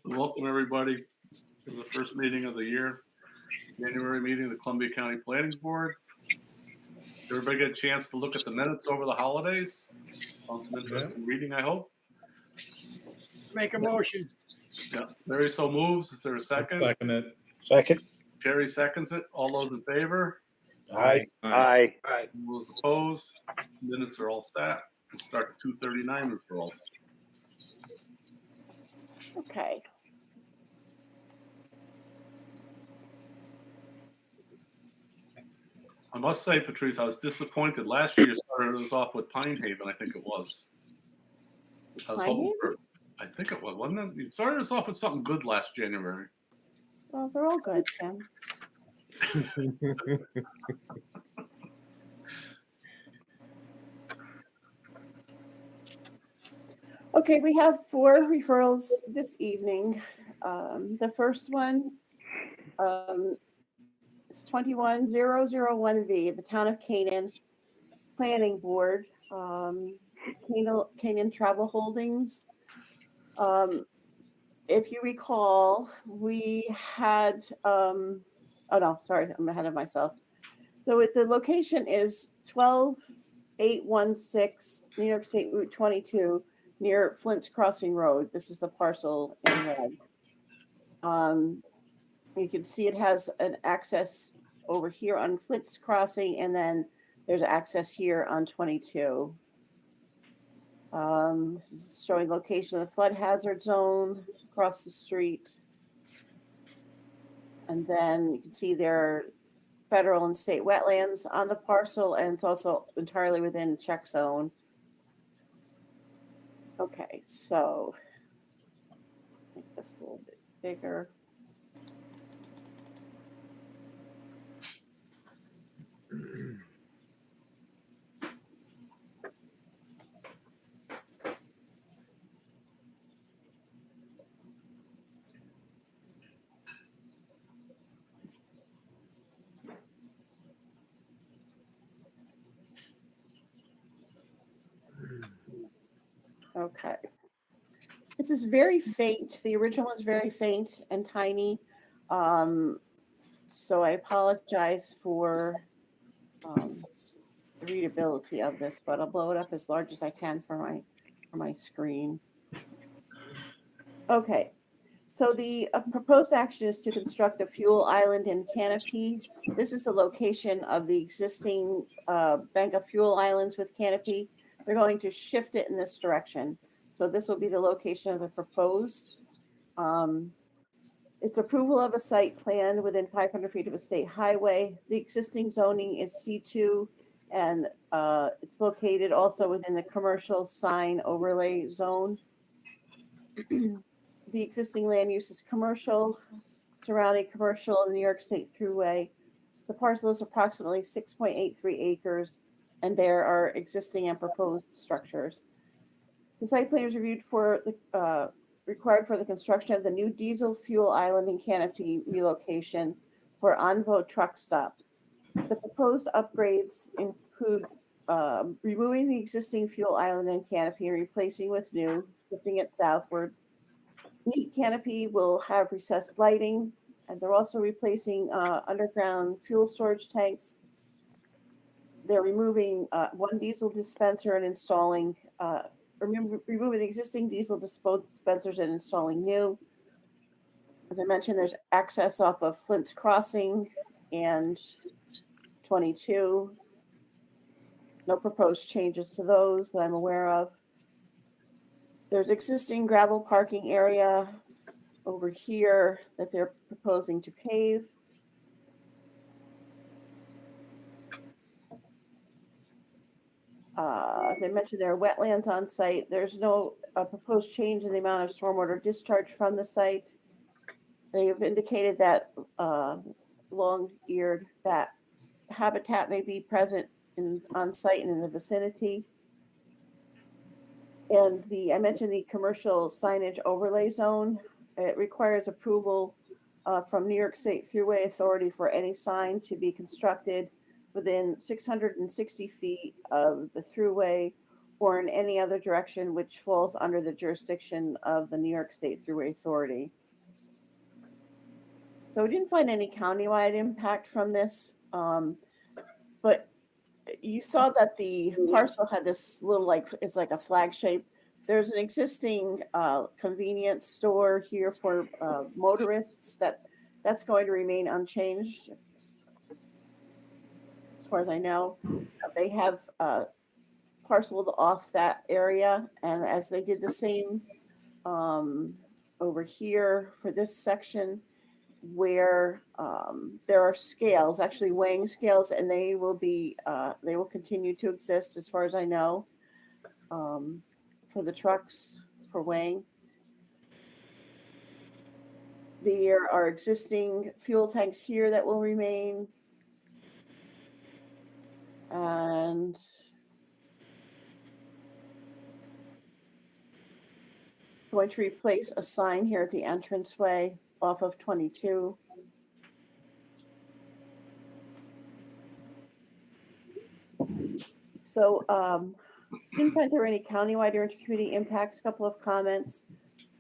Welcome, everybody, to the first meeting of the year, January meeting of the Columbia County Planning Board. Everybody get a chance to look at the minutes over the holidays. Found some interesting reading, I hope. Make a motion. Yeah, Larry so moves. Is there a second? Second it. Second. Terry seconds it. All those in favor? Aye. Aye. All those opposed? Minutes are all set. Let's start the 239 referrals. Okay. I must say, Patrice, I was disappointed. Last year you started us off with Pine Haven, I think it was. I was Pine hoping Haven? for, I think it was, wasn't it? You started us off with something good last January. Well, they're all good, Tim. Okay, we have 4 referrals this evening. The first one is 21001V, the Town of Canaan Planning Board, Canaan Travel Holdings. If you recall, we had, oh no, sorry, I'm ahead of myself. So the location is 12816 New York State Route 22 near Flint's Crossing Road. This is the parcel in red. You can see it has an access over here on Flint's Crossing, and then there's access here on 22. This is showing location of the flood hazard zone across the street. And then you can see there are federal and state wetlands on the parcel, and it's also entirely within check zone. Okay, so make this a little bit bigger. Okay. This is very faint. The original is very faint and tiny. So I apologize for the readability of this, but I'll blow it up as large as I can for my screen. Okay. So the proposed action is to construct a fuel island and canopy. This is the location of the existing bank of fuel islands with canopy. They're going to shift it in this direction. So this will be the location of the proposed. It's approval of a site plan within 500 feet of a state highway. The existing zoning is C2, and it's located also within the commercial sign overlay zone. The existing land use is commercial, surrounding commercial in the New York State Thruway. The parcel is approximately 6.83 acres, and there are existing and proposed structures. The site plan is reviewed for the required for the construction of the new diesel fuel island and canopy relocation for Envo truck stop. The proposed upgrades include removing the existing fuel island and canopy and replacing with new, shifting it southward. The canopy will have recessed lighting, and they're also replacing underground fuel storage tanks. They're removing one diesel dispenser and installing, removing the existing diesel dispensers and installing new. As I mentioned, there's access off of Flint's Crossing and 22. No proposed changes to those that I'm aware of. There's existing gravel parking area over here that they're proposing to pave. As I mentioned, there are wetlands on site. There's no proposed change in the amount of stormwater discharge from the site. They have indicated that long-eared bat habitat may be present on site and in the vicinity. And I mentioned the commercial signage overlay zone. It requires approval from New York State Thruway Authority for any sign to be constructed within 660 feet of the thruway or in any other direction which falls under the jurisdiction of the New York State Thruway Authority. So we didn't find any countywide impact from this, but you saw that the parcel had this little, like, it's like a flag shape. There's an existing convenience store here for motorists that's going to remain unchanged, as far as I know. They have parceled off that area, and as they did the same over here for this section, where there are scales, actually weighing scales, and they will continue to exist, as far as I know, for the trucks for weighing. There are existing fuel tanks here that will remain, and going to replace a sign here at the entranceway off of 22. So didn't find there were any countywide or intercommunity impacts. A couple of comments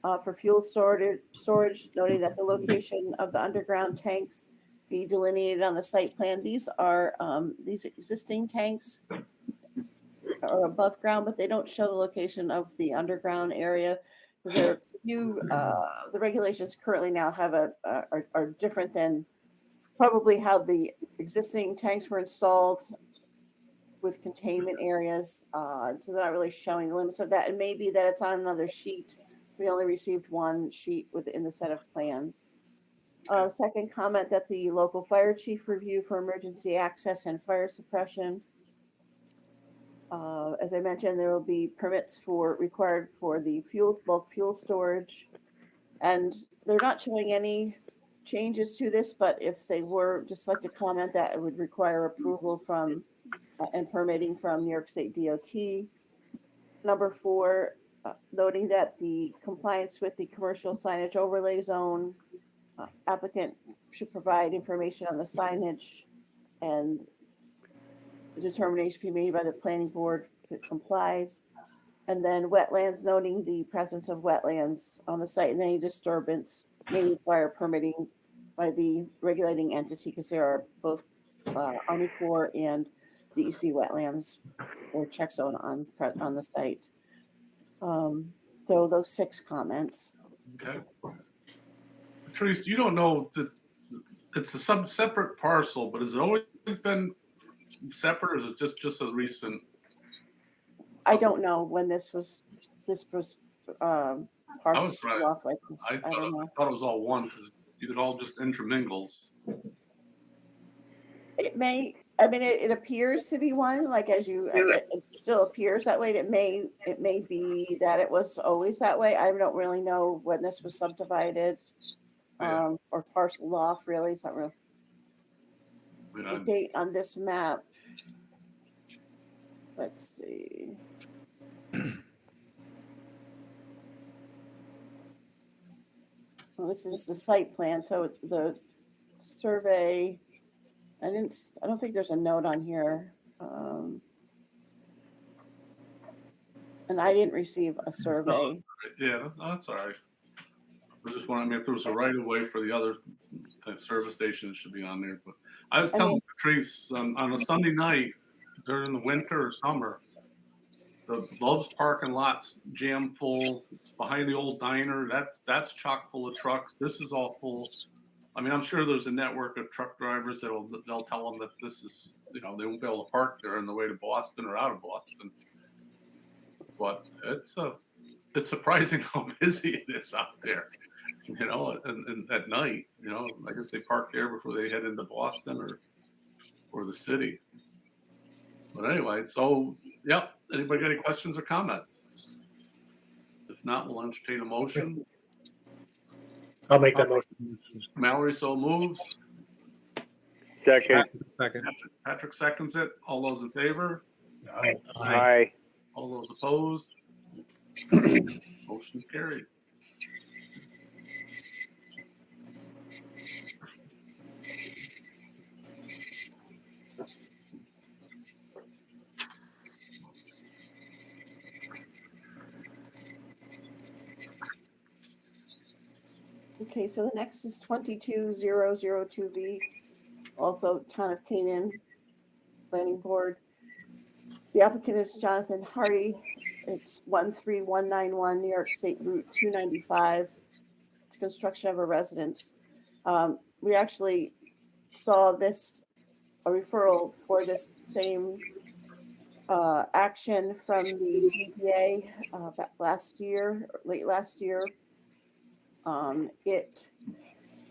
for fuel storage, noting that the location of the underground tanks be delineated on the site plan. These are these existing tanks are above ground, but they don't show the location of the underground area. The regulations currently now have are different than probably how the existing tanks were installed, with containment areas. So they're not really showing the limits of that. It may be that it's on another sheet. We only received one sheet within the set of plans. Second comment, that the local fire chief review for emergency access and fire suppression. As I mentioned, there will be permits required for the bulk fuel storage. And they're not showing any changes to this, but if they were, just like to comment that it would require approval from and permitting from New York State DOT. Number 4, noting that the compliance with the commercial signage overlay zone, applicant should provide information on the signage, and the determination be made by the planning board if it complies. And then wetlands, noting the presence of wetlands on the site, and any disturbance may require permitting by the regulating entity, because there are both Army Corps and DEC wetlands or check zone on the site. So those 6 comments. Okay. Patrice, you don't know that it's a separate parcel, but has it always been separate, or is it just a recent? I don't know when this was I was right. off like this. I I don't know. thought it was all one, because it all just intermingles. It may. I mean, it appears to be one. Like it still appears that way. It may be that it was always that way. I don't really know when this was subdivided or parceled off. Really, it's not real. The date on this map. Let's see. Well, this is the site plan. So the survey. I don't think there's a note on here. And I didn't receive a survey. Yeah, that's all right. I just wondering if there was a right of way for the other service station, it should be on there. But I was telling Patrice on a Sunday night during the winter or summer, those parking lots jam full. Behind the old diner, that's chock full of trucks. This is all full. I mean, I'm sure there's a network of truck drivers they'll tell them that this is, they won't be able to park there on the way to Boston or out of Boston. But it's surprising how busy it is out there, and at night, I guess they park there before they head into Boston or the city. But anyway, so yeah, anybody got any questions or comments? If not, we'll entertain a motion. I'll make that motion. Mallory so moves. Second. Patrick seconds it. All those in favor? Aye. All those opposed? Motion carried. Okay, so the next is 22002V, also Town of Canaan Planning Board. The applicant is Jonathan Hardy. It's 13191 New York State Route 295. It's construction of a residence. We actually saw this, a referral for this same action from the ZBA back last year, late last year. The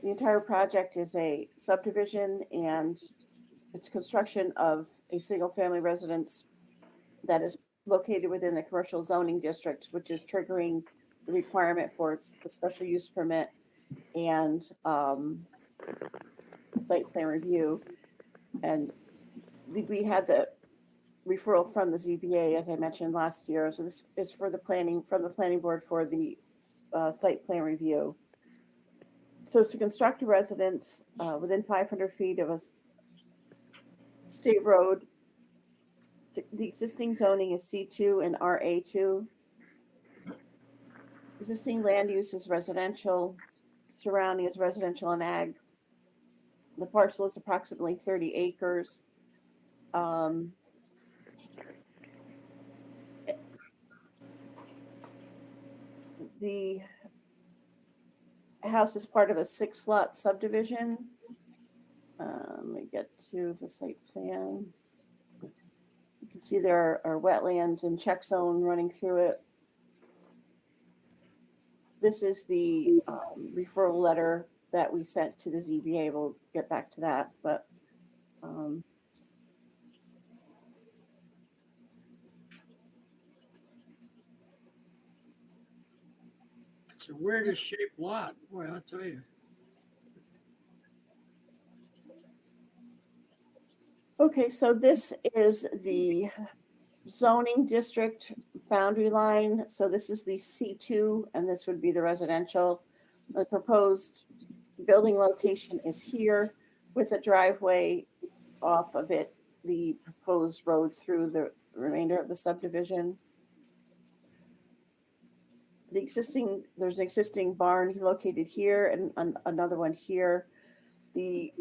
entire project is a subdivision and it's construction of a single-family residence that is located within the commercial zoning district, which is triggering the requirement for the special use permit and site plan review. And we had the referral from the ZBA, as I mentioned last year. So this is for the planning, from the planning board for the site plan review. So to construct a residence within 500 feet of a state road, the existing zoning is C2 and RA2. Existing land use is residential, surrounding is residential and ag. The parcel is approximately 30 acres. The house is part of a 6-lot subdivision. Let me get to the site plan. You can see there are wetlands and check zone running through it. This is the referral letter that we sent to the ZBA. We'll get back to that, but It's a weirdest shaped lot. Boy, I'll tell you. okay, so this is the zoning district boundary line. So this is the C2 and this would be the residential. The proposed building location is here with a driveway off of it, the proposed road through the remainder of the subdivision. There's an existing barn located here and another one here. The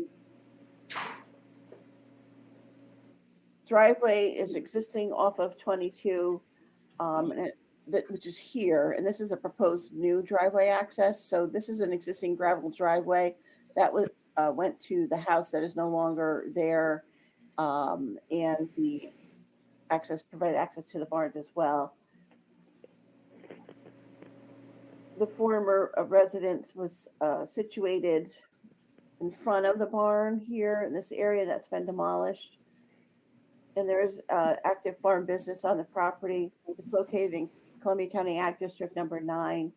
driveway is existing off of 22, which is here, and this is a proposed new driveway access. So this is an existing gravel driveway that went to the house that is no longer there, and the provided access to the barns as well. The former residence was situated in front of the barn here in this area that's been demolished. And there is active farm business on the property. It's located in Columbia County Ag District number 9.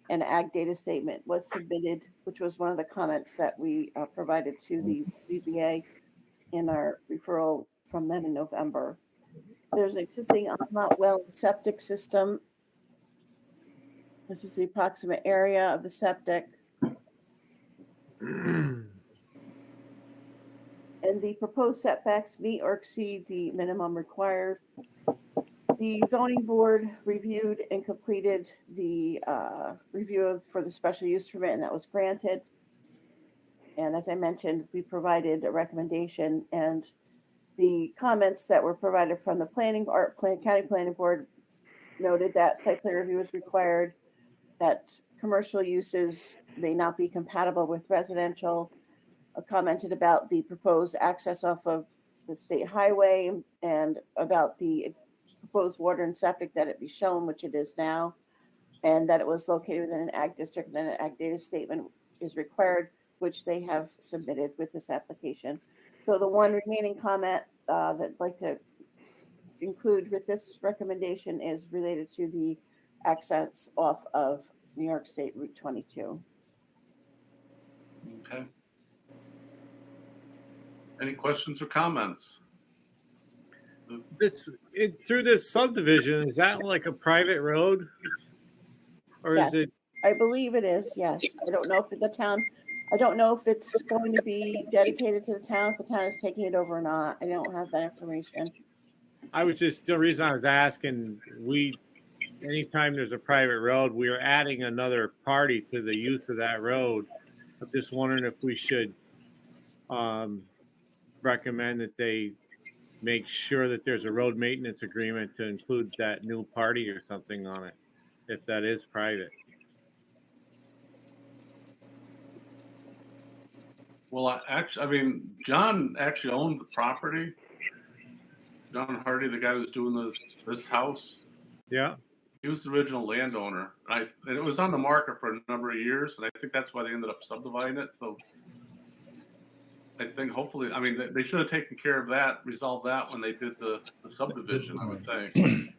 An ag data statement was submitted, which was one of the comments that we provided to the ZBA in our referral from them in November. There's an existing on-lot well septic system. This is the approximate area of the septic. And the proposed setbacks meet or exceed the minimum required. The zoning board reviewed and completed the review for the special use permit, and that was granted. And as I mentioned, we provided a recommendation, and the comments that were provided from the county planning board noted that site plan review is required, that commercial uses may not be compatible with residential. Commented about the proposed access off of the state highway and about the proposed water and septic, that it be shown, which it is now, and that it was located within an ag district. Then an ag data statement is required, which they have submitted with this application. So the one remaining comment that I'd like to include with this recommendation is related to the access off of New York State Route 22. Okay. Any questions or comments? Through this subdivision, is that like a private road? Or Yes. is it? I believe it is, yes. I don't know if I don't know if it's going to be dedicated to the town, if the town is taking it over or not. I don't have that information. The reason I was asking, anytime there's a private road, we are adding another party to the use of that road. I'm just wondering if we should recommend that they make sure that there's a road maintenance agreement to include that new party or something on it, if that is private. Well, I mean, John actually owned the property. John Hardy, the guy who's doing this house, Yeah. he was the original landowner. And it was on the market for a number of years, and I think that's why they ended up subdividing it. So I think hopefully, I mean, they should have taken care of that, resolved that when they did the subdivision, I would think.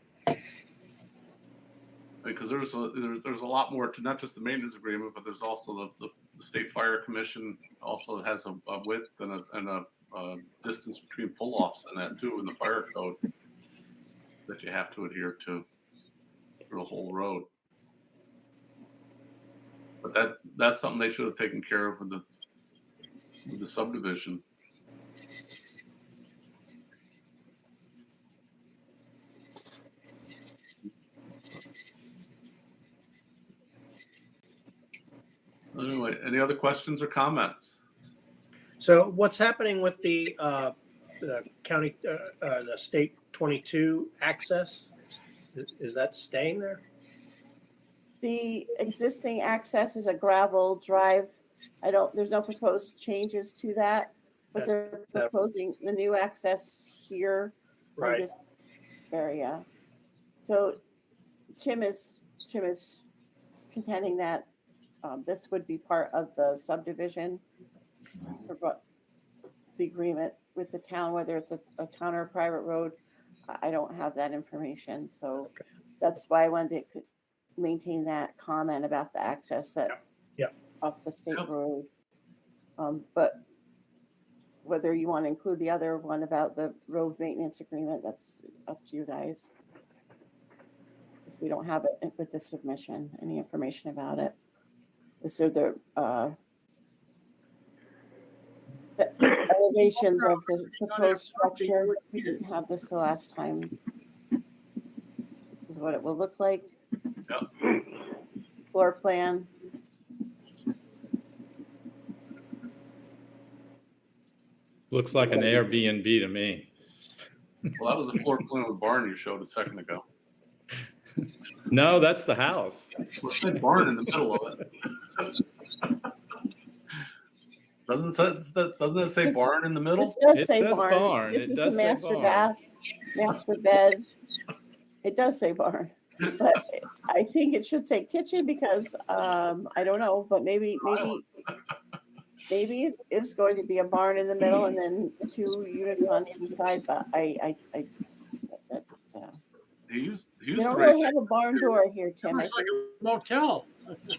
Because there's a lot more to not just the maintenance agreement, but there's also the state fire commission also has a width and a distance between pull-offs and that too in the fire code that you have to adhere to for the whole road. But that's something they should have taken care of with the subdivision. Anyway, any other questions or comments? So what's happening with the county, the state 22 access? Is that staying there? The existing access is a gravel drive. There's no proposed changes to that, but they're proposing the new access here from Right. this area. So Tim is contending that this would be part of the subdivision for the agreement with the town, whether it's a town or a private road. I don't have that information, so that's why I wanted to maintain that comment about the access that off the state road. But whether you want to include the other one about the road maintenance agreement, that's up to you guys. Because we don't have it with the submission, any information about it. So the elevations of the proposed structure, we didn't have this the last time. This is what it will look like. Yep. Floor plan. Looks like an Airbnb to me. Well, that was the floor plan of the barn you showed a second ago. No, that's the house. Well, it said barn in the middle of it. Doesn't it say barn in the middle? This does It say says barn. barn. This It is does a say master barn. bath, master bed. It does say barn, but I think it should say kitchen because I don't know, but maybe it is going to be a barn in the middle and then 2 units on each side. But He used you to don't raise really have a barn door here, Tim. I Looks like think. a motel.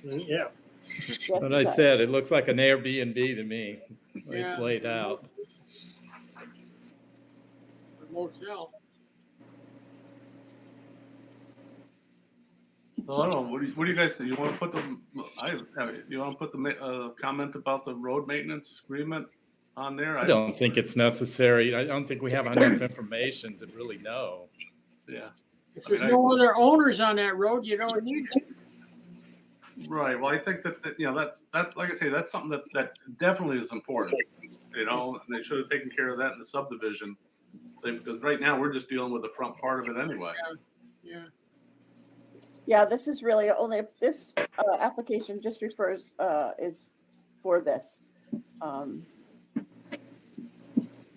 Yeah. Yes, But it I does. said it looks like an Airbnb to me. It's Yeah. laid out. A motel. Well, I don't know. What do you guys think? You want to put the comment about the road maintenance agreement on there? I don't think it's necessary. I don't think we have enough information to really know. Yeah. If there's no other owners on that road, you don't need it. Right. Well, I think that that's like I say, that's something that definitely is important. And they should have taken care of that in the subdivision, because right now we're just dealing with the front part of it anyway. Yeah. Yeah, this is really only this application just refers is for this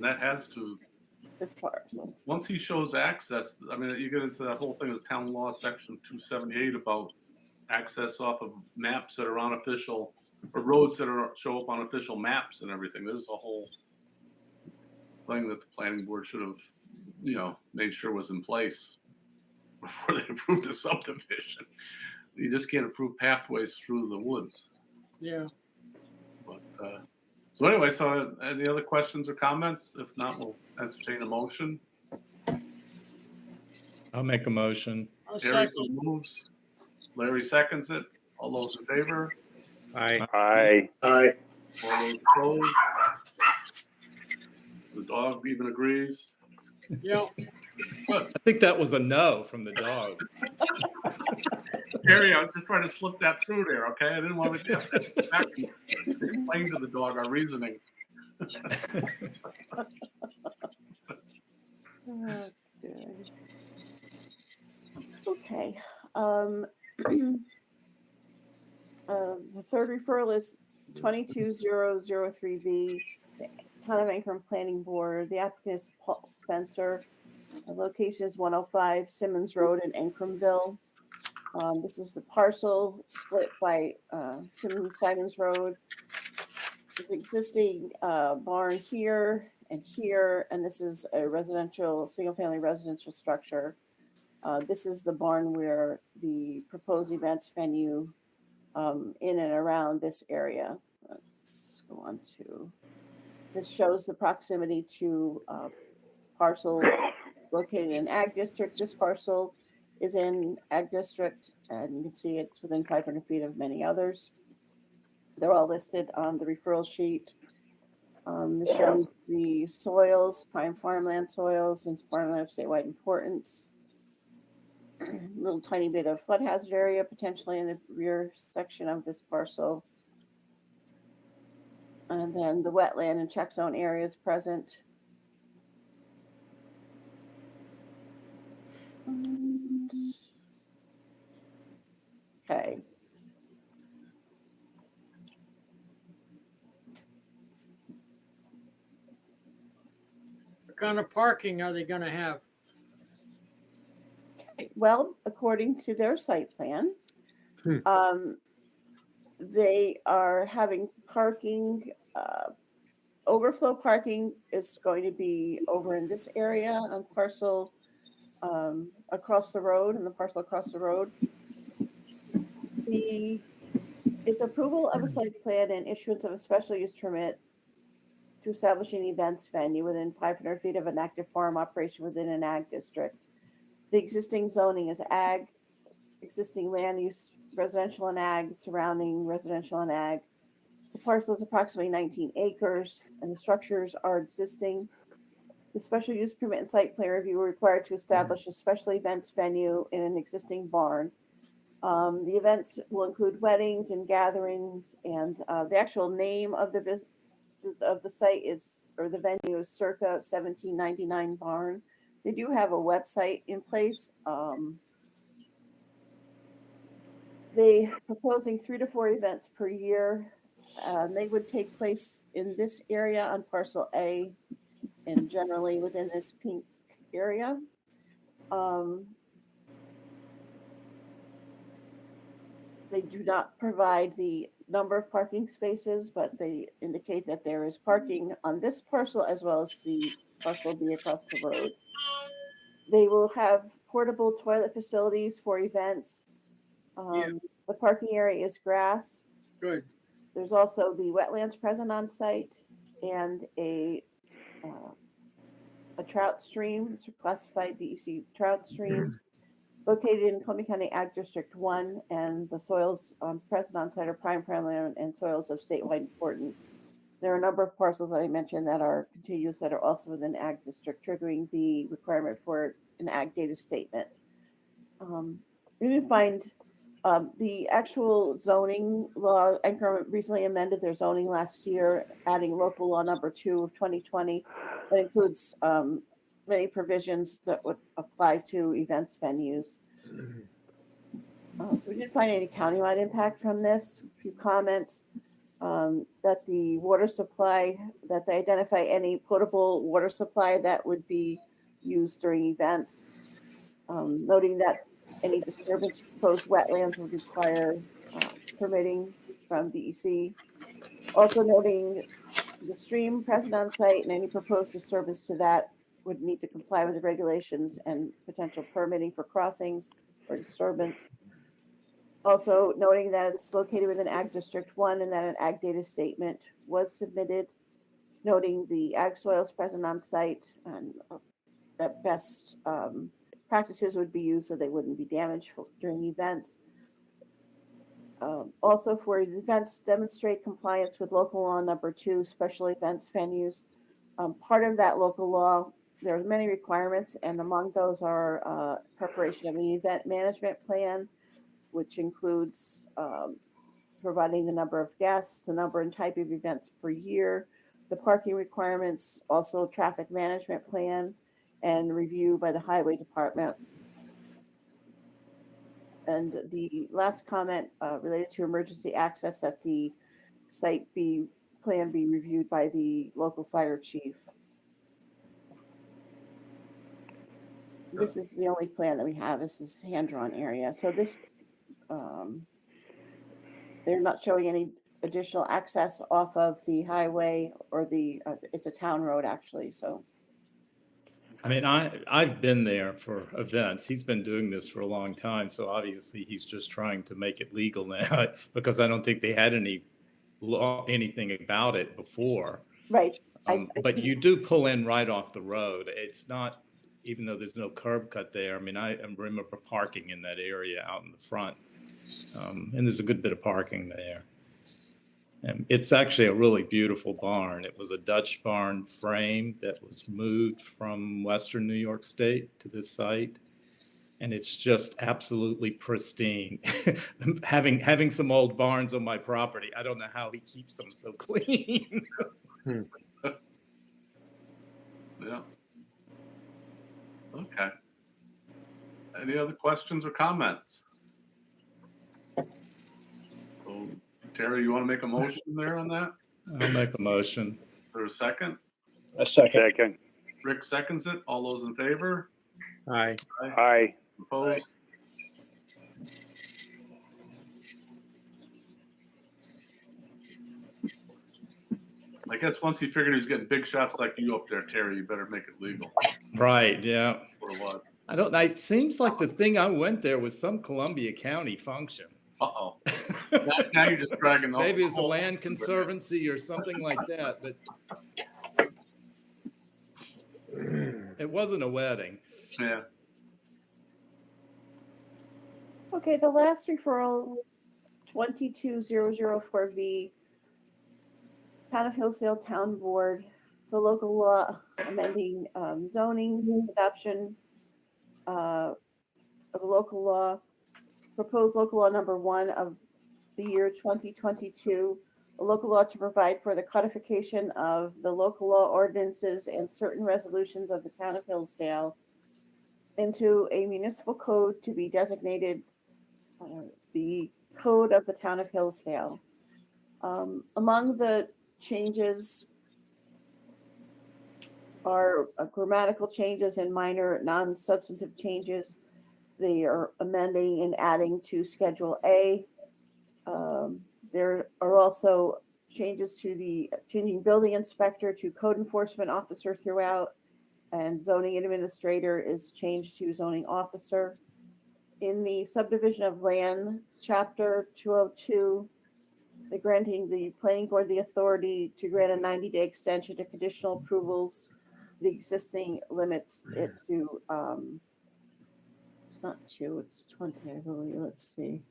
That has to. this parcel. Once he shows access, I mean, you get into that whole thing of town law section 278 about access off of maps that are unofficial or roads that show up on official maps and everything. There's a whole thing that the planning board should have, made sure was in place before they approved the subdivision. You just can't approve pathways through the woods. Yeah. But so anyway, so any other questions or comments? If not, we'll entertain a motion. I'll make a motion. I'll Harry so second. moves. Larry seconds it. All those in favor? I Aye. All those opposed? The dog even agrees. Yeah, I think that was a no from the dog. Terry, I was just trying to slip that through there, okay? I didn't want to have to back and explain to the dog our reasoning. Oh, good. Okay. The third referral is 22003V, the Town of Ancrum Planning Board. The applicant is Paul Spencer. The location is 105 Simmons Road in Ancrumville. This is the parcel split by Simons Road. There's existing barn here, and this is a residential, single-family residential structure. This is the barn where the proposed events venue in and around this area. Let's go on to, this shows the proximity to parcels located in Ag District. This parcel is in Ag District, and you can see it's within 500 feet of many others. They're all listed on the referral sheet. This shows the soils, prime farmland soils, and farmland of statewide importance. Little tiny bit of flood hazard area potentially in the rear section of this parcel. And then the wetland and check zone areas present. Okay. what kind of parking are they gonna have? Well, according to their site plan, they are having parking, overflow parking is going to be over in this area on parcel across the road, and the parcel across the road. It's approval of a site plan and issuance of a special use permit to establish an events venue within 500 feet of an active farm operation within an ag district. The existing zoning is ag, existing land use residential and ag, surrounding residential and ag. The parcel is approximately 19 acres, and the structures are existing. The special use permit and site plan review are required to establish a special events venue in an existing barn. The events will include weddings and gatherings, and the actual name of the site is, or the venue is Circa 1799 Barn. They do have a website in place. They proposing 3 to 4 events per year. They would take place in this area on parcel A and generally within this pink area. They do not provide the number of parking spaces, but they indicate that there is parking on this parcel as well as the parcel B across the road. They will have portable toilet facilities for events. The parking area is grass. Good. There's also the wetlands present on site and a trout stream, it's a classified DEC trout stream located in Columbia County Ag District 1, and the soils present on site are prime farmland and soils of statewide importance. There are a number of parcels that I mentioned that are contiguous that are also within Ag District, triggering the requirement for an Ag data statement. We didn't find the actual zoning law. Ancrum recently amended their zoning last year, adding local law number 2 of 2020 that includes many provisions that would apply to events venues. So we didn't find any countywide impact from this. A few comments that the water supply, that they identify any potable water supply that would be used during events, noting that any disturbance of proposed wetlands would require permitting from DEC. Also noting the stream present on site and any proposed disturbance to that would need to comply with the regulations and potential permitting for crossings or disturbance. Also noting that it's located within Ag District 1 and that an Ag data statement was submitted, noting the ag soils present on site and that best practices would be used so they wouldn't be damaged during events. Also for events, demonstrate compliance with local law number 2, special events venues. Part of that local law there are many requirements, and among those are preparation of an event management plan, which includes providing the number of guests, the number and type of events per year, the parking requirements, also traffic management plan, and review by the highway department. And the last comment related to emergency access, that the site plan be reviewed by the local fire chief. This is the only plan that we have. This is hand-drawn area. So this, they're not showing any additional access off of the highway or it's a town road actually, so. I mean, I've been there for events. He's been doing this for a long time, so obviously he's just trying to make it legal now because I don't think they had any law, anything about it before. Right. But you do pull in right off the road. It's not, even though there's no curb cut there. I mean, I remember parking in that area out in the front, and there's a good bit of parking there. And it's actually a really beautiful barn. It was a Dutch barn frame that was moved from Western New York State to this site. And it's just absolutely pristine. having some old barns on my property, I don't know how he keeps them so clean. Yeah. Okay. Any other questions or comments? So, Terry, you want to make a motion there on that? I'll make a motion. Is there a second? A second. Second. Rick seconds it. All those in favor? Aye. Aye. Opposed? I guess once he figured he was getting big shots like you up there, Terry, you better make it legal. Right, yeah. What it was. It seems like the thing I went there was some Columbia County function. Uh-oh. Now you're just dragging the Maybe it's the whole- Land Conservancy or something like that, but it wasn't a wedding. Yeah. Okay, the last referral, 22004V, Town of Hillsdale Town Board. It's a local law amending zoning adoption of a local law, proposed local law number 1 of the year 2022, a local law to provide for the codification of the local law ordinances and certain resolutions of the Town of Hillsdale into a municipal code to be designated the Code of the Town of Hillsdale. Among the changes are grammatical changes and minor non-substantive changes. They are amending and adding to Schedule A. There are also changes to changing building inspector to code enforcement officer throughout, and zoning administrator is changed to zoning officer. In the subdivision of land, chapter 202, they're granting the planning board the authority to grant a 90-day extension to conditional approvals. The existing limits it to, it's not 2, it's 20, I believe. Let's see.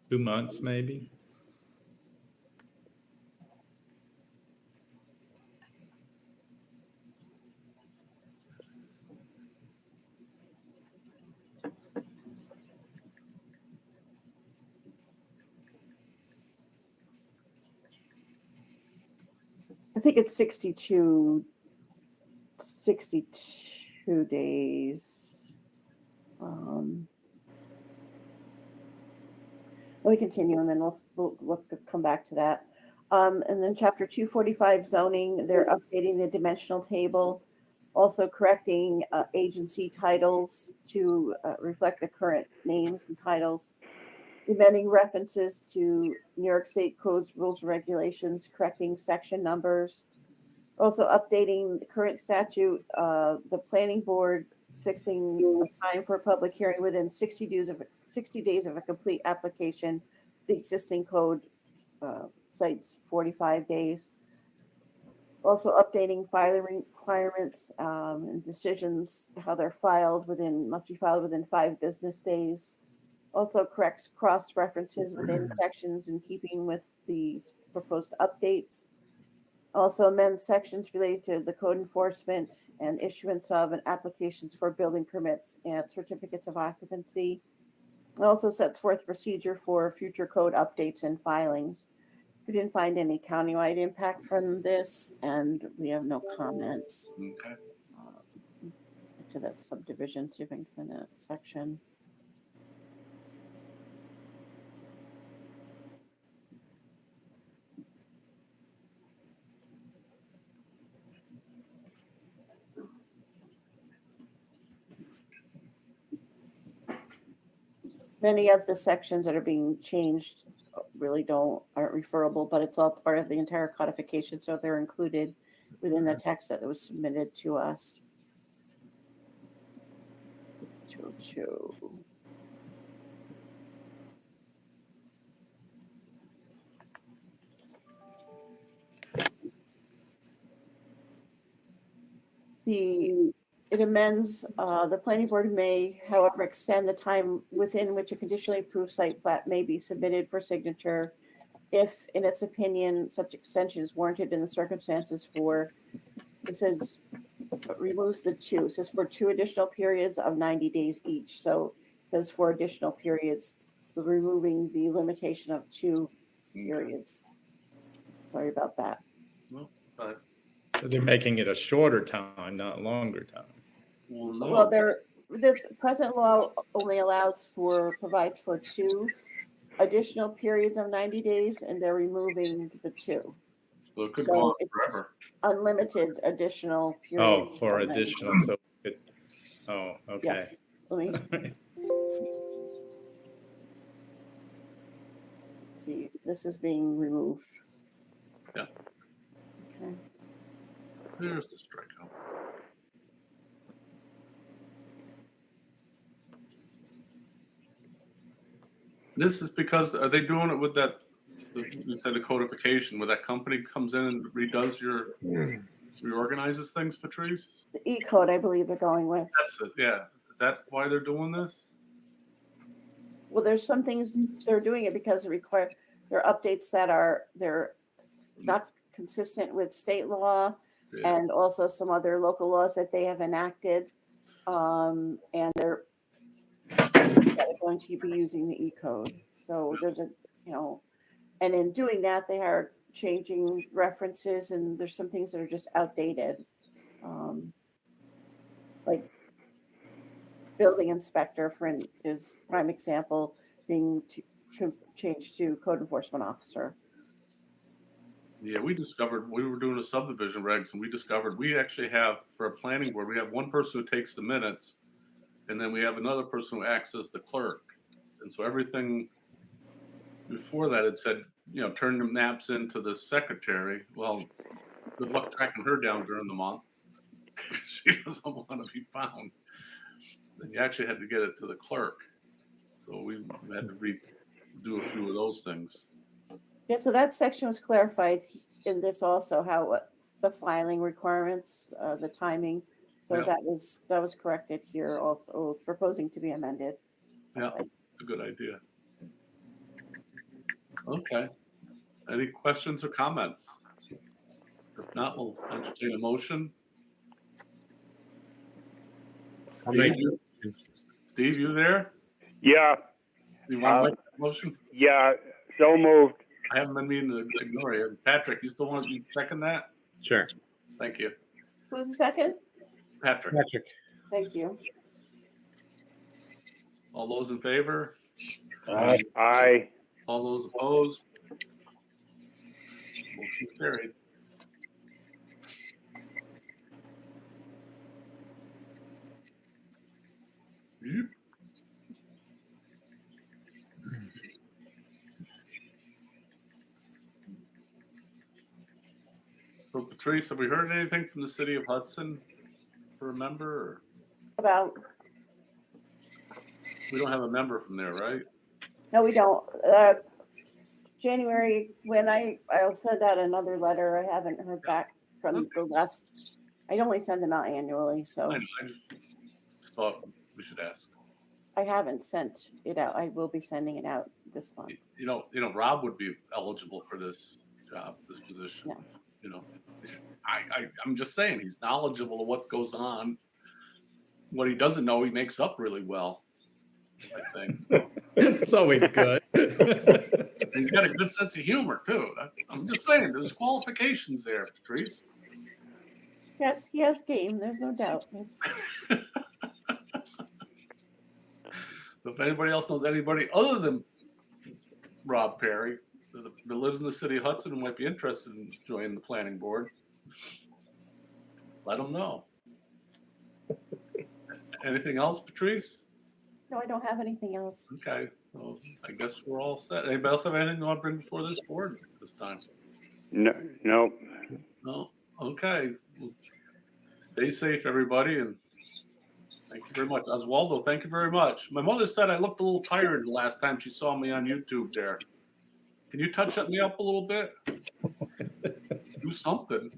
2 months, maybe. I think it's 62 days. Let me continue and then we'll come back to that. And then chapter 245 zoning, they're updating the dimensional table, also correcting agency titles to reflect the current names and titles, amending references to New York State codes, rules, and regulations, correcting section numbers, also updating the current statute, the planning board fixing the time for a public hearing within 60 days of a complete application. The existing code cites 45 days. Also updating filing requirements and decisions, how they're must be filed within 5 business days. Also corrects cross references within sections in keeping with these proposed updates. Also amends sections related to the code enforcement and issuance of and applications for building permits and certificates of occupancy. It also sets forth procedure for future code updates and filings. We didn't find any countywide impact from this, and we have no comments Okay. to the subdivision. See if I can find that section. Many of the sections that are being changed really aren't referable, but it's all part of the entire codification, so they're included within the text that was submitted to us. 202. It amends, the planning board may, however, extend the time within which a conditionally approved site plat may be submitted for signature if, in its opinion, such extension is warranted in the circumstances for, it says, removes the 2, it says for 2 additional periods of 90 days each. So it says for additional periods, so removing the limitation of 2 periods. Sorry about that. But, So they're making it a shorter time, not a longer time. well, no. Well, the present law only provides for 2 additional periods of 90 days, and they're removing the 2. So it could so go on it's- forever. Unlimited additional Oh, periods. for of 90 additional, days. so, okay. Yes. Let me see, this is being removed. Yeah. Okay. There's the strikeout. This is because, are they doing it with that, you said the codification, where that company comes in and reorganizes things, Patrice? The E-code, I believe they're going with. That's it, yeah. Is that why they're doing this? Well, there's some things they're doing it because there are updates that they're not consistent with state law Yeah. and also some other local laws that they have enacted. And they're going to be using the E-code. So there's and in doing that, they are changing references and there's some things that are just outdated. Like building inspector is prime example being changed to code enforcement officer. Yeah, we were doing a subdivision regs and we discovered we actually have, for a planning board, we have one person who takes the minutes and then we have another person who acts as the clerk. And so everything before that, it said, turn the maps into the secretary. Well, good luck tracking her down during the month. She doesn't want to be found. Then you actually had to get it to the clerk. So we had to do a few of those things. Yeah, so that section was clarified in this also, how the filing requirements, the timing. So Yeah. that was corrected here also. It's proposing to be amended. Yeah, it's a good idea. Okay. Any questions or comments? If not, we'll entertain a motion. I'll make Steve, you there? Yeah, You want to make a motion? yeah, so moved. I haven't been meaning to ignore you. Patrick, you still want to second that? Sure. Thank you. Who's the second? Patrick, Patrick. Thank you. all those in favor? Aye. All those opposed? Motion carried. Yep. So Patrice, have we heard anything from the city of Hudson for a member? Or About, we don't have a member from there, right? no, we don't. January, when I'll send out another letter. I haven't heard back from the last, I only send them out annually, so I just thought we should ask. I haven't sent it out. I will be sending it out this month. You know, Rob would be eligible for this job, this position. No. You know, I'm just saying he's knowledgeable of what goes on. What he doesn't know, he makes up really well. I think. So, It's always good. he's got a good sense of humor too. I'm just saying, there's qualifications there, Patrice. Yes, he has game. There's no doubt. Yes. So if anybody else knows anybody other than Rob Perry that lives in the city of Hudson and might be interested in joining the planning board, let them know. Anything else, Patrice? No, I don't have anything else. Okay, so I guess we're all set. Anybody else have anything they want to bring before this board this time? No, no. No? Okay. Stay safe, everybody, and thank you very much. Oswaldo, thank you very much. My mother said I looked a little tired the last time she saw me on YouTube there. Can you touch me up a little bit? Do something.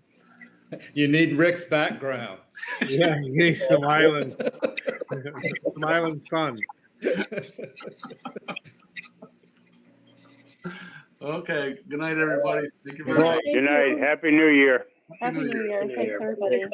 You need Rick's background. Yeah, you need some island sun. Okay, good night, everybody. Thank you very much. Thank Good night. you. Happy New Year. Happy New Year. Thanks, everybody.